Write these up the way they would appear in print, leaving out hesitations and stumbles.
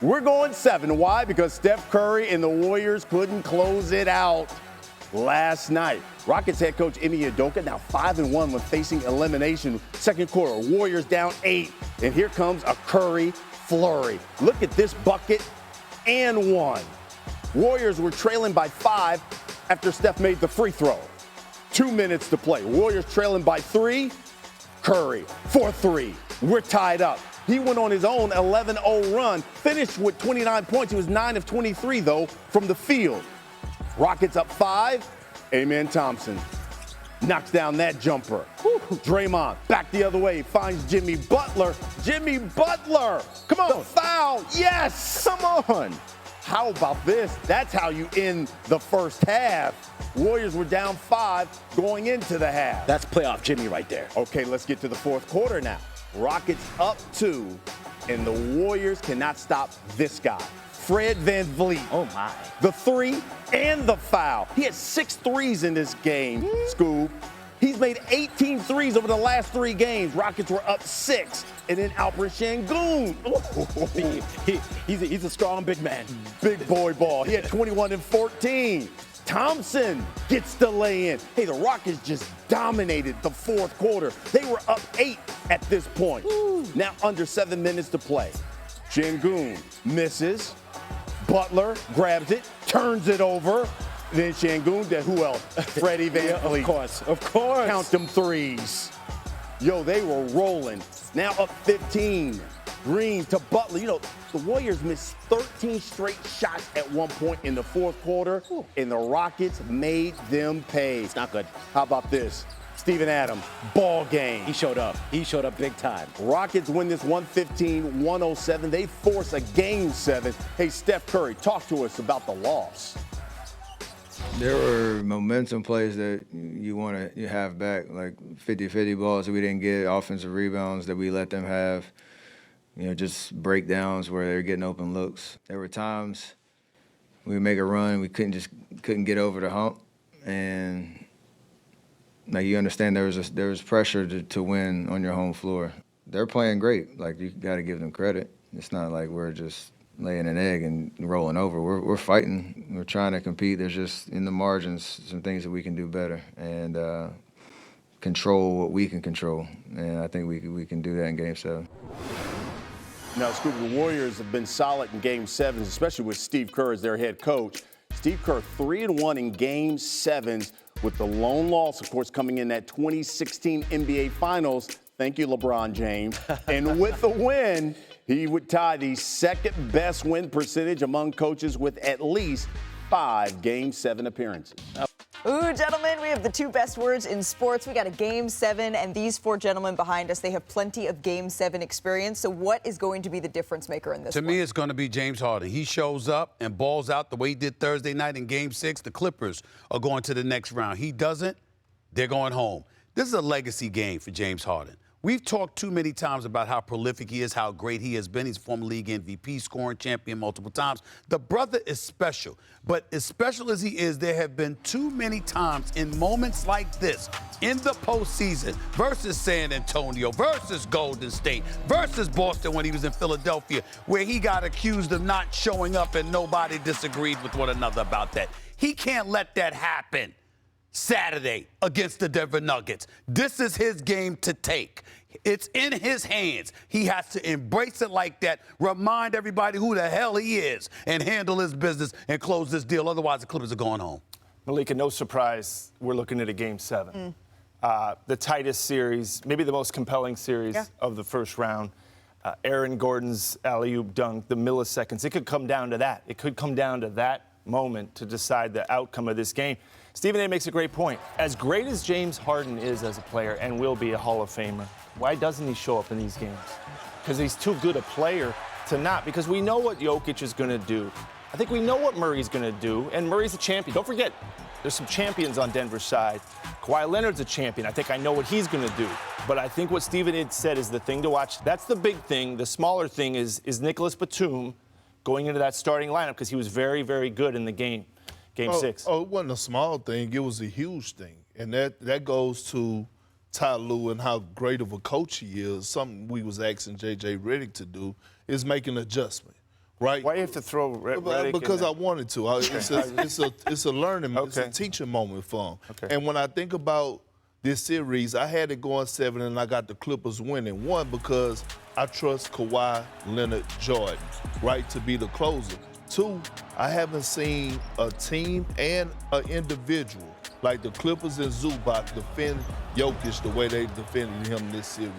We're going 7. Why? Because Steph Curry and the Warriors couldn't close it out last night. Rockets head coach Ime Udoka now 5-1 when facing elimination. Second quarter, Warriors down 8. And here comes a Curry flurry. Look at this bucket and 1. Warriors were trailing by 5 after Steph made the free throw. 2 minutes to play. Warriors trailing by 3. Curry for 3. We're tied up. He went on his own 11-0 run, finished with 29 points. He was 9 of 23, though, from the field. Rockets up 5. Amen Thompson knocks down that jumper. Draymond back the other way, finds Jimmy Butler. Jimmy Butler! Come on, foul! Yes! Come on! How about this? That's how you end the first half. Warriors were down 5 going into the half. That's playoff Jimmy right there. Okay, let's get to the fourth quarter now. Rockets up 2, and the Warriors cannot stop this guy, Fred VanVleet. Oh, my. The 3 and the foul. He had 6 threes in this game, Scoob. He's made 18 threes over the last 3 games. Rockets were up 6. And then Alperen Şengün. He's a strong big man. Big boy ball. He had 21 and 14. Thompson gets the lay-in. Hey, the Rockets just dominated the fourth quarter. They were up 8 at this point. Now under 7 minutes to play. Şengün misses. Butler grabs it, turns it over. Then Şengün, then who else? Freddie VanVleet. Of course. Count them threes. Yo, they were rolling. Now up 15. Green to Butler. You know, the Warriors missed 13 straight shots at one point in the fourth quarter, and the Rockets made them pay. It's not good. How about this? Steven Adams, ball game. He showed up. He showed up big time. Rockets win this 115-107. They force a game 7. Hey, Steph Curry, talk to us about the loss. There were momentum plays that you want to have back, like 50-50 balls that we didn't get, offensive rebounds that we let them have, you know, just breakdowns where they're getting open looks. There were times we would make a run, we couldn't get over the hump, and now you understand there was pressure to win on your home floor. They're playing great. Like, you got to give them credit. It's not like we're just laying an egg and rolling over. We're fighting. We're trying to compete. There's just, in the margins, some things that we can do better and control what we can control. And I think we can do that in Game 7. Now, Scooby, the Warriors have been solid in Game 7s, especially with Steve Kerr as their head coach. Steve Kerr 3-1 in Game 7s with the lone loss, of course, coming in that 2016 NBA Finals. Thank you, LeBron James. And with the win, he would tie the second best win percentage among coaches with at least 5 Game 7 appearances. Ooh, gentlemen, we have the 2 best words in sports. We got a Game 7, and these 4 gentlemen behind us, they have plenty of Game 7 experience. So what is going to be the difference maker in this one? To me, it's going to be James Harden. He shows up and balls out the way he did Thursday night in Game 6. The Clippers are going to the next round. He doesn't, they're going home. This is a legacy game for James Harden. We've talked too many times about how prolific he is, how great he has been. He's former league MVP, scoring champion multiple times. The brother is special. But as special as he is, there have been too many times in moments like this, in the postseason, versus San Antonio, versus Golden State, versus Boston when he was in Philadelphia, where he got accused of not showing up and nobody disagreed with one another about that. He can't let that happen Saturday against the Denver Nuggets. This is his game to take. It's in his hands. He has to embrace it like that, remind everybody who the hell he is, and handle his business and close this deal. Otherwise, the Clippers are going home. Malika, no surprise, we're looking at a Game 7. The tightest series, maybe the most compelling series of the first round. Aaron Gordon's alley-oop dunk, the milliseconds. It could come down to that. It could come down to that moment to decide the outcome of this game. Stephen A. makes a great point. As great as James Harden is as a player and will be a Hall of Famer, why doesn't he show up in these games? Because he's too good a player to not. Because we know what Jokic is going to do. I think we know what Murray's going to do, and Murray's a champion. Don't forget, there's some champions on Denver's side. Kawhi Leonard's a champion. I think I know what he's going to do. But I think what Stephen had said is the thing to watch. That's the big thing. The smaller thing is Nicholas Batum going into that starting lineup because he was very, very good in the game 6. Oh, it wasn't a small thing. It was a huge thing. And that goes to Ty Lue and how great of a coach he is. Something we was asking J.J. Redick to do is make an adjustment. right? Why you have to throw Redick Because in I wanted to. It's a learning, it's a teaching moment for him. Okay. And when I think about this series, I had it going 7, and I got the Clippers winning. 1, because I trust Kawhi Leonard Jordan, right, to be the closer. 2, I haven't seen a team and an individual like the Clippers and Zubac defend Jokic the way they defended him this series.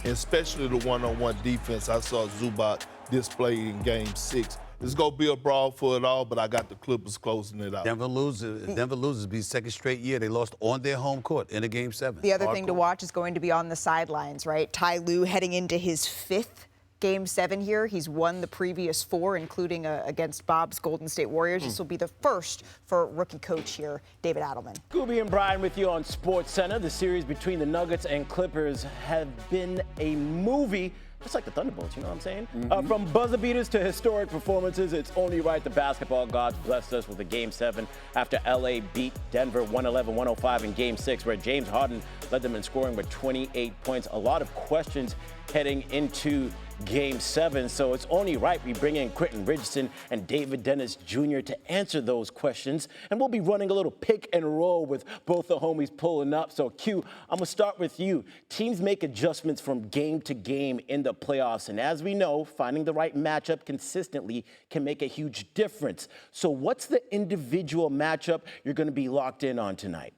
And especially the one-on-one defense I saw Zubac display in Game 6. It's going to be a brawl for it all, but I got the Clippers closing it out. Denver loses be second straight year. They lost on their home court in a Game 7. The other thing to watch is going to be on the sidelines, right? Ty Lue heading into his 5th Game 7 here. He's won the previous 4, including against Bob's Golden State Warriors. This will be the first for rookie coach here, David Adelman. Scooby and Brian with you on SportsCenter. The series between the Nuggets and Clippers have been a movie. Just like the Thunderbolts, you know what I'm saying? From buzzer beaters to historic performances, it's only right the basketball gods blessed us with a Game 7 after LA beat Denver 111-105 in Game 6, where James Harden led them in scoring with 28 points. A lot of questions heading into Game 7, so it's only right we bring in Quentin, Richardson, and David Dennis Jr. to answer those questions. And we'll be running a little pick and roll with both the homies pulling up. So, Q, I'm going to start with you. Teams make adjustments from game to game in the playoffs, and as we know, finding the right matchup consistently can make a huge difference. So what's the individual matchup you're going to be locked in on tonight?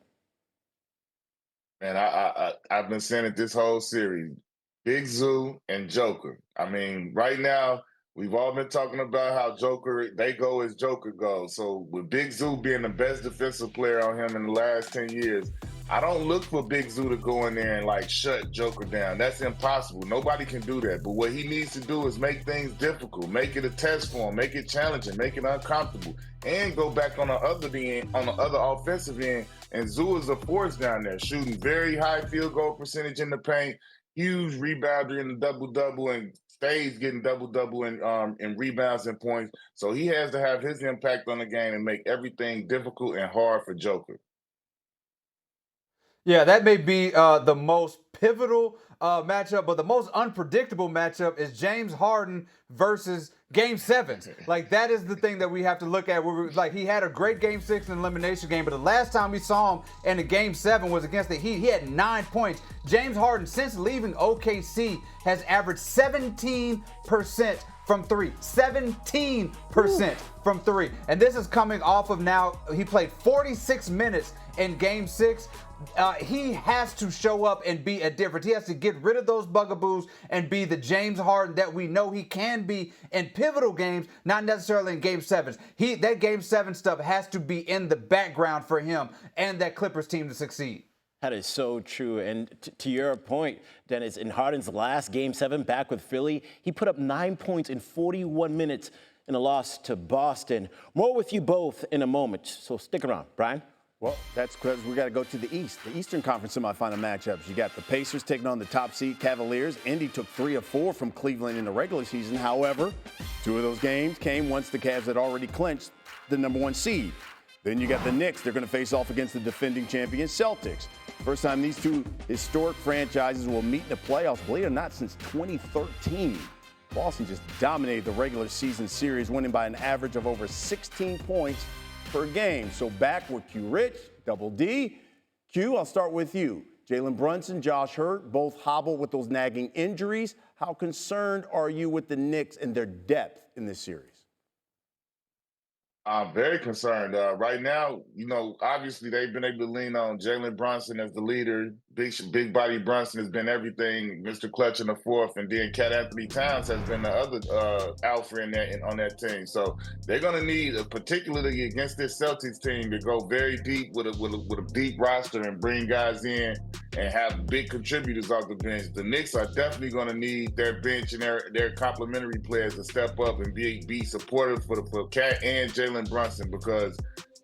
Man, I've been saying it this whole series. Big Zoo and Joker. I mean, right now, we've all been talking about how Joker, they go as Joker goes. So with Big Zoo being the best defensive player on him in the last 10 years, I don't look for Big Zoo to go in there and like shut Joker down. That's impossible. Nobody can do that. But what he needs to do is make things difficult, make it a test for him, make it challenging, make it uncomfortable, and go back on the other end, on the other offensive end. And Zoo is a force down there, shooting very high field goal percentage in the paint. Huge rebounder in the double-double and stays getting double-double in rebounds and points. So he has to have his impact on the game and make everything difficult and hard for Joker. Yeah, that may be the most pivotal matchup, but the most unpredictable matchup is James Harden versus Game 7. Like, that is the thing that we have to look at. Like, he had a great Game 6 in elimination game, but the last time we saw him in a Game 7 was against the Heat. He had 9 points. James Harden, since leaving OKC, has averaged 17% from 3. 17% from 3. And this is coming off of now, he played 46 minutes in Game 6. He has to show up and be a difference. He has to get rid of those bugaboos and be the James Harden that we know he can be in pivotal games, not necessarily in Game 7s. That Game 7 stuff has to be in the background for him and that Clippers team to succeed. That is so true. And to your point, Dennis, in Harden's last Game 7 back with Philly, he put up 9 points in 41 minutes in a loss to Boston. More with you both in a moment, so stick around. Brian? Well, that's because we got to go to the East, the Eastern Conference semifinal matchups. You got the Pacers taking on the top seed Cavaliers. Indy took 3 of 4 from Cleveland in the regular season. However, 2 of those games came once the Cavs had already clinched the number 1 seed. Then you got the Knicks. They're going to face off against the defending champion Celtics. First time these 2 historic franchises will meet in the playoffs, believe it or not, since 2013. Boston just dominated the regular season series, winning by an average of over 16 points per game. So back with Q Rich, Double D. Q, I'll start with you. Jalen Brunson, Josh Hurt, both hobble with those nagging injuries. How concerned are you with the Knicks and their depth in this series? I'm very concerned. Right now, you know, obviously they've been able to lean on Jalen Brunson as the leader. Big body Brunson has been everything. Mr. Clutch in the fourth, and then Cat Anthony Towns has been the other alpha on that team. So they're going to need, particularly against this Celtics team, to go very deep with a deep roster and bring guys in and have big contributors off the bench. The Knicks are definitely going to need their bench and their complementary players to step up and be supportive for Cat and Jalen Brunson, because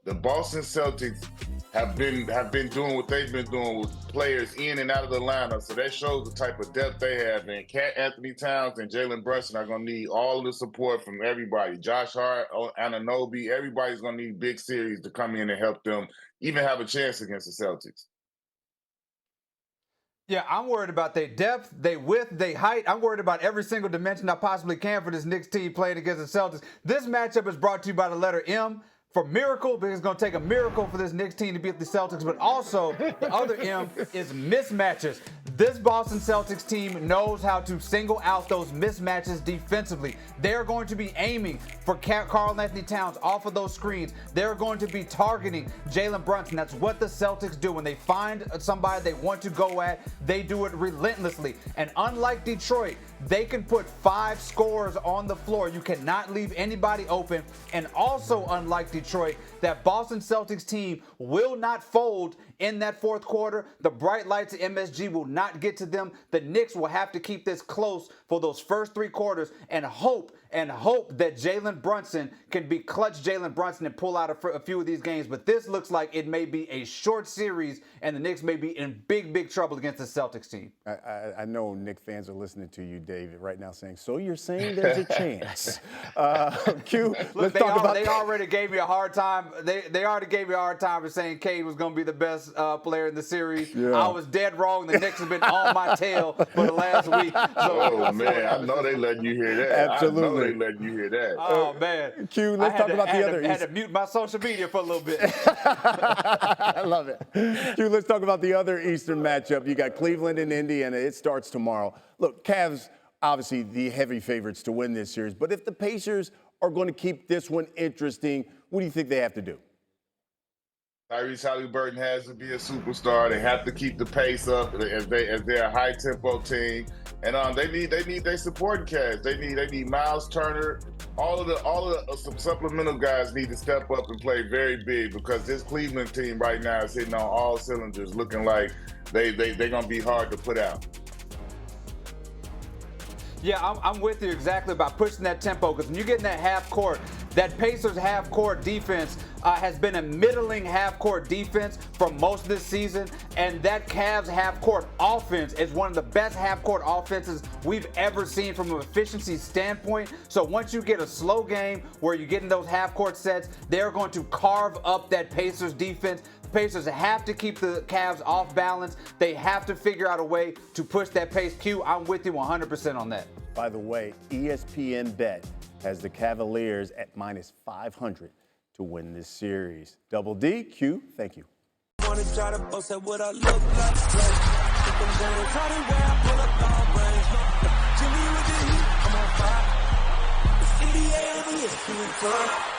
the Boston Celtics have been doing what they've been doing with players in and out of the lineup. So that shows the type of depth they have. And Cat Anthony Towns and Jalen Brunson are going to need all the support from everybody. Josh Hart, Anunoby, everybody's going to need big series to come in and help them even have a chance against the Celtics. Yeah, I'm worried about their depth, their width, their height. I'm worried about every single dimension I possibly can for this Knicks team playing against the Celtics. This matchup is brought to you by the letter M for miracle, because it's going to take a miracle for this Knicks team to beat the Celtics. But also, the other M is mismatches. This Boston Celtics team knows how to single out those mismatches defensively. They're going to be aiming for Karl Anthony Towns off of those screens. They're going to be targeting Jalen Brunson. That's what the Celtics do. When they find somebody they want to go at, they do it relentlessly. And unlike Detroit, they can put 5 scorers on the floor. You cannot leave anybody open. And also, unlike Detroit, that Boston Celtics team will not fold in that fourth quarter. The bright lights of MSG will not get to them. The Knicks will have to keep this close for those first 3 quarters and hope that Jalen Brunson can be clutch Jalen Brunson and pull out a few of these games. But this looks like it may be a short series, and the Knicks may be in big trouble against the Celtics team. I know Knicks fans are listening to you, David, right now saying, so you're saying there's a chance. Q, let's talk about They already gave me a hard time. They already gave me a hard time for saying Cade was going to be the best player in the series. Yeah. I was dead wrong. The Knicks have been on my tail for the last week. Oh, man, I know they letting you hear that. Absolutely. I know they letting you hear that. Oh, man. Q, let's talk about the other. I had to mute my social media for a little bit. I love it. Q, let's talk about the other Eastern matchup. You got Cleveland and Indiana. It starts tomorrow. Look, Cavs, obviously the heavy favorites to win this series. But if the Pacers are going to keep this one interesting, what do you think they have to do? Tyrese Halliburton has to be a superstar. They have to keep the pace up as they're a high tempo team, and they need their supporting cast. They need Miles Turner. All of the some supplemental guys need to step up and play very big, because this Cleveland team right now is hitting on all cylinders, looking like they're gonna be hard to put out. Yeah, I'm with you exactly about pushing that tempo, because when you get in that half court, that Pacers half court defense has been a middling half court defense for most of this season, and that Cavs half court offense is one of the best half court offenses we've ever seen from an efficiency standpoint. So once you get a slow game where you're getting those half court sets, they're going to carve up that Pacers defense. Pacers have to keep the Cavs off balance. They have to figure out a way to push that pace. Q, I'm with you 100% on that. By the way, ESPN Bet has the Cavaliers at -500 to win this series. Double D, Q, thank you. Wanna try to boast at what I look like. Think I'm gonna try to wear, pull up long range. Jimmy with the heat, I'm on fire. It's NBA, I'm a